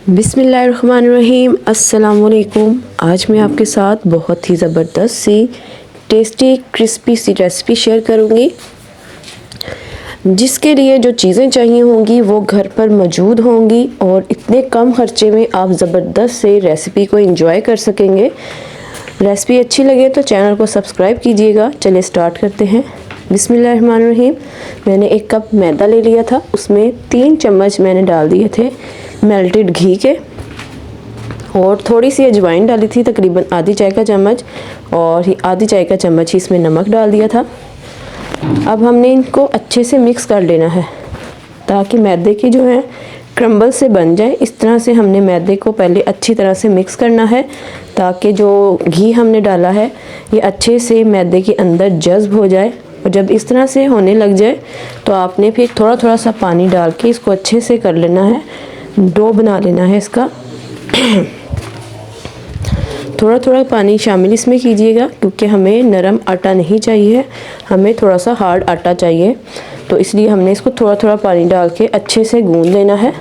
बिस्मिल्लाहिर्रहमानिर्रहीम, अस्सलामुअलैकुम। आज मैं आपके साथ बहुत ही ज़बरदस्त सी टेस्टी क्रिस्पी सी रेसिपी शेयर करूँगी, जिसके लिए जो चीज़ें चाहिए होंगी वो घर पर मौजूद होंगी और इतने कम खर्चे में आप ज़बरदस्त से रेसिपी को एंजॉय कर सकेंगे। रेसिपी अच्छी लगे तो चैनल को सब्सक्राइब कीजिएगा। चलिए स्टार्ट करते हैं। बिस्मिल्लाहिर्रहमानिर्रहीम। मैंने 1 कप मैदा ले लिया था, उसमें 3 चम्मच मैंने डाल दिए थे मेल्टेड घी के, और थोड़ी सी अजवाइन डाली थी, तकरीबन आधी चाय का चम्मच, और आधी चाय का चम्मच ही इसमें नमक डाल दिया था। अब हमने इनको अच्छे से मिक्स कर लेना है ताकि मैदे की जो है क्रम्बल से बन जाए। इस तरह से हमने मैदे को पहले अच्छी तरह से मिक्स करना है ताकि जो घी हमने डाला है ये अच्छे से मैदे के अंदर जज्ब हो जाए। और जब इस तरह से होने लग जाए तो आपने फिर थोड़ा थोड़ा सा पानी डाल के इसको अच्छे से कर लेना है, डो बना लेना है इसका। थोड़ा थोड़ा पानी शामिल इसमें कीजिएगा क्योंकि हमें नरम आटा नहीं चाहिए, हमें थोड़ा सा हार्ड आटा चाहिए, तो इसलिए हमने इसको थोड़ा थोड़ा पानी डाल के अच्छे से गूंद लेना है।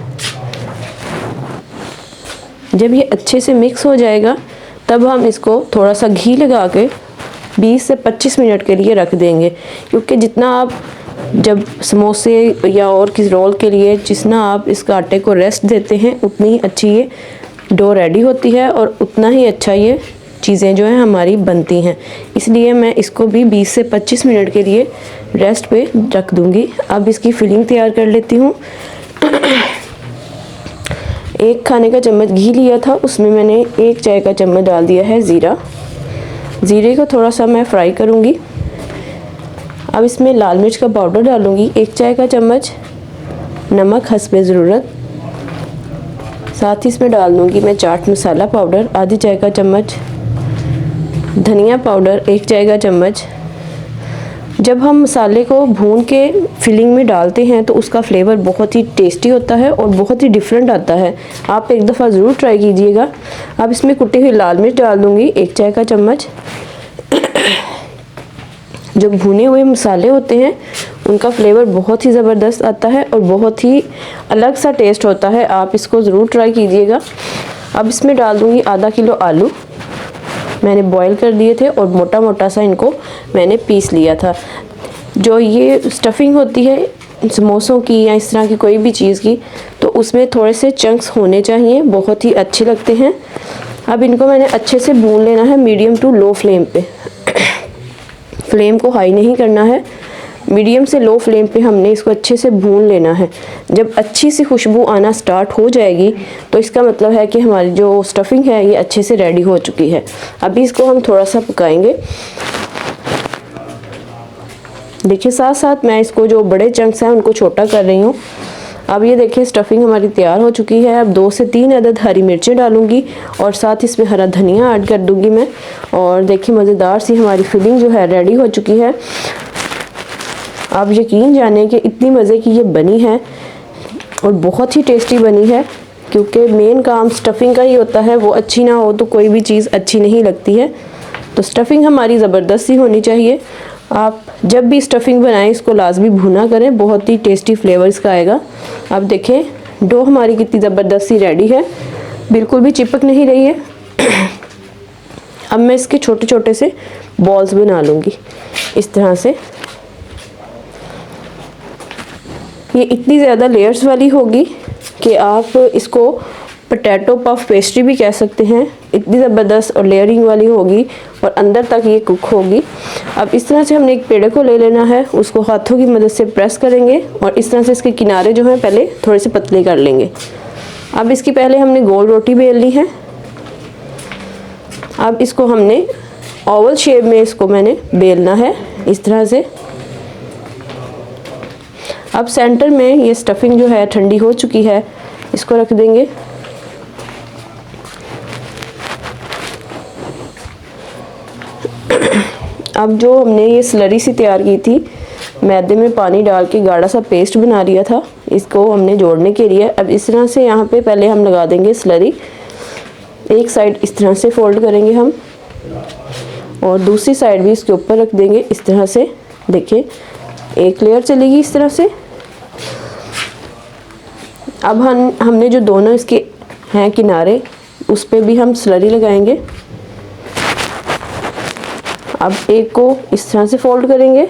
जब ये अच्छे से मिक्स हो जाएगा तब हम इसको थोड़ा सा घी लगा के 20 से 25 मिनट के लिए रख देंगे, क्योंकि जितना आप जब समोसे या और किसी रोल के लिए जितना आप इसका आटे को रेस्ट देते हैं उतनी ही अच्छी ये डो रेडी होती है और उतना ही अच्छा ये चीज़ें जो हैं हमारी बनती हैं। इसलिए मैं इसको भी 20 से 25 मिनट के लिए रेस्ट पे रख दूँगी। अब इसकी फिलिंग तैयार कर लेती हूँ। 1 खाने का चम्मच घी लिया था, उसमें मैंने 1 चाय का चम्मच डाल दिया है ज़ीरा। ज़ीरे को थोड़ा सा मैं फ्राई करूँगी। अब इसमें लाल मिर्च का पाउडर डालूँगी 1 चाय का चम्मच, नमक हस्बे ज़रूरत, साथ ही इसमें डाल दूँगी मैं चाट मसाला पाउडर आधी चाय का चम्मच, धनिया पाउडर 1 चाय का चम्मच। जब हम मसाले को भून के फिलिंग में डालते हैं तो उसका फ्लेवर बहुत ही टेस्टी होता है और बहुत ही डिफरेंट आता है। आप एक दफ़ा ज़रूर ट्राई कीजिएगा। अब इसमें कुटी हुई लाल मिर्च डाल दूँगी 1 चाय का चम्मच। जो भुने हुए मसाले होते हैं उनका फ्लेवर बहुत ही ज़बरदस्त आता है और बहुत ही अलग सा टेस्ट होता है। आप इसको ज़रूर ट्राई कीजिएगा। अब इसमें डाल दूँगी आधा किलो आलू, मैंने बॉईल कर दिए थे और मोटा मोटा सा इनको मैंने पीस लिया था। जो ये स्टफिंग होती है समोसों की या इस तरह की कोई भी चीज़ की, तो उसमें थोड़े से चंक्स होने चाहिए, बहुत ही अच्छे लगते हैं। अब इनको मैंने अच्छे से भून लेना है मीडियम टू लो फ्लेम पे। फ्लेम को हाई नहीं करना है, मीडियम से लो फ्लेम पे हमने इसको अच्छे से भून लेना है। जब अच्छी सी खुशबू आना स्टार्ट हो जाएगी तो इसका मतलब है कि हमारी जो स्टफिंग है ये अच्छे से रेडी हो चुकी है। अभी इसको हम थोड़ा सा पकाएंगे। देखिए साथ साथ मैं इसको जो बड़े चंक्स हैं उनको छोटा कर रही हूँ। अब ये देखिए स्टफिंग हमारी तैयार हो चुकी है। अब 2 से 3 अदद हरी मिर्चें डालूंगी और साथ इसमें हरा धनिया ऐड कर दूंगी मैं। और देखिए मज़ेदार सी हमारी फिलिंग जो है रेडी हो चुकी है। आप यकीन जाने कि इतनी मज़े की ये बनी है और बहुत ही टेस्टी बनी है, क्योंकि मेन काम स्टफिंग का ही होता है। वो अच्छी ना हो तो कोई भी चीज़ अच्छी नहीं लगती है। तो स्टफिंग हमारी ज़बरदस्त सी होनी चाहिए। आप जब भी स्टफिंग बनाएं इसको लाजमी भुना करें, बहुत ही टेस्टी फ्लेवर इसका आएगा। अब देखें डो हमारी कितनी ज़बरदस्त सी रेडी है, बिल्कुल भी चिपक नहीं रही है। अब मैं इसके छोटे छोटे से बॉल्स बना लूँगी इस तरह से। ये इतनी ज़्यादा लेयर्स वाली होगी कि आप इसको पोटैटो पफ पेस्ट्री भी कह सकते हैं। इतनी ज़बरदस्त और लेयरिंग वाली होगी और अंदर तक ये कुक होगी। अब इस तरह से हमने एक पेड़े को ले लेना है, उसको हाथों की मदद से प्रेस करेंगे और इस तरह से इसके किनारे जो हैं पहले थोड़े से पतले कर लेंगे। अब इसकी पहले हमने गोल रोटी बेलनी है। अब इसको हमने ओवल शेप में इसको मैंने बेलना है इस तरह से। अब सेंटर में ये स्टफिंग जो है ठंडी हो चुकी है, इसको रख देंगे। अब जो हमने ये स्लरी सी तैयार की थी, मैदे में पानी डाल के गाढ़ा सा पेस्ट बना लिया था, इसको हमने जोड़ने के लिए अब इस तरह से यहाँ पे पहले हम लगा देंगे स्लरी। एक साइड इस तरह से फोल्ड करेंगे हम और दूसरी साइड भी इसके ऊपर रख देंगे इस तरह से। देखिए एक लेयर चलेगी इस तरह से। अब हमने जो दोनों इसके हैं किनारे, उस पे भी हम स्लरी लगाएंगे। अब एक को इस तरह से फोल्ड करेंगे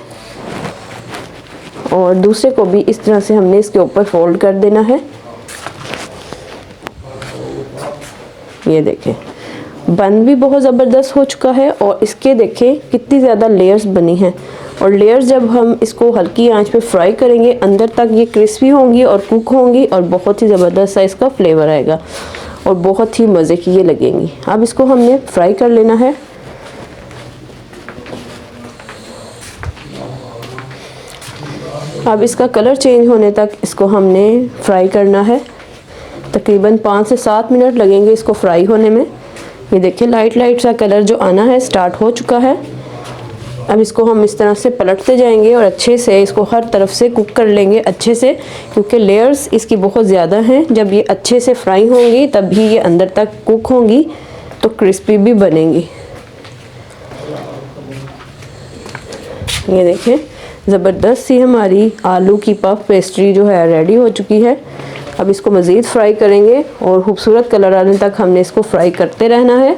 और दूसरे को भी इस तरह से हमने इसके ऊपर फोल्ड कर देना है। ये देखें, बन भी बहुत ज़बरदस्त हो चुका है और इसके देखें कितनी ज़्यादा लेयर्स बनी हैं। और लेयर्स जब हम इसको हल्की आंच पे फ्राई करेंगे, अंदर तक ये क्रिस्पी होंगी और कुक होंगी और बहुत ही ज़बरदस्त सा इसका फ्लेवर आएगा और बहुत ही मज़े की ये लगेंगी। अब इसको हमने फ्राई कर लेना है। अब इसका कलर चेंज होने तक इसको हमने फ्राई करना है। तकरीबन 5 से 7 मिनट लगेंगे इसको फ्राई होने में। ये देखिए लाइट लाइट सा कलर जो आना है स्टार्ट हो चुका है। अब इसको हम इस तरह से पलटते जाएंगे और अच्छे से इसको हर तरफ से कुक कर लेंगे अच्छे से, क्योंकि लेयर्स इसकी बहुत ज़्यादा हैं। जब ये अच्छे से फ्राई होंगी तभी ये अंदर तक कुक होंगी तो क्रिस्पी भी बनेंगी। ये देखें ज़बरदस्त सी हमारी आलू की पफ पेस्ट्री जो है रेडी हो चुकी है। अब इसको मज़ीद फ्राई करेंगे और खूबसूरत कलर आने तक हमने इसको फ्राई करते रहना है।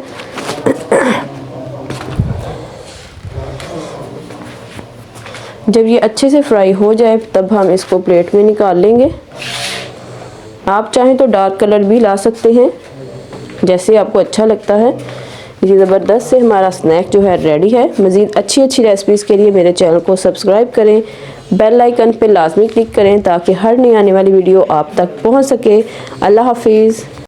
जब ये अच्छे से फ्राई हो जाए तब हम इसको प्लेट में निकाल लेंगे। आप चाहें तो डार्क कलर भी ला सकते हैं, जैसे आपको अच्छा लगता है। ये ज़बरदस्त से हमारा स्नैक जो है रेडी है। मज़ीद अच्छी रेसिपीज़ के लिए मेरे चैनल को सब्सक्राइब करें, बेल आइकन पे लाजमी क्लिक करें ताकि हर नई आने वाली वीडियो आप तक पहुंच सके। अल्लाह हाफिज़।